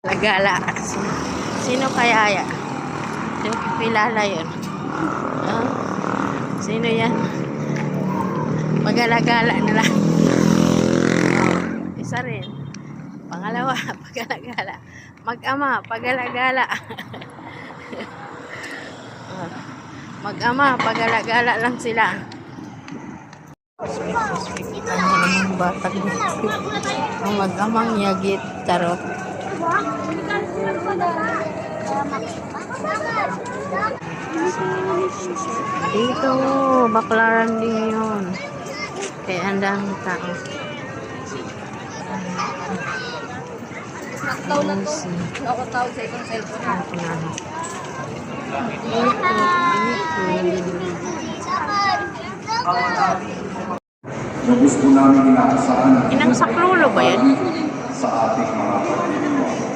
Lagala. Sino kaya yan? Sino kilala yun? Ah, sino yan? Pagalagala nila. Oh, isa rin. Pangalawa, pagalagala. Mag-ama, pagalagala. Oh, mag-ama, pagalagala lang sila. Kita mo namang batang ang mag-amang yagit tarot. Dito, baklaran din yun. Kaya ang dami tao. Ako tawag sa itong cellphone. Lubos po namin inaasahan Inang saklulo ba yan? sa ating mga kapatid.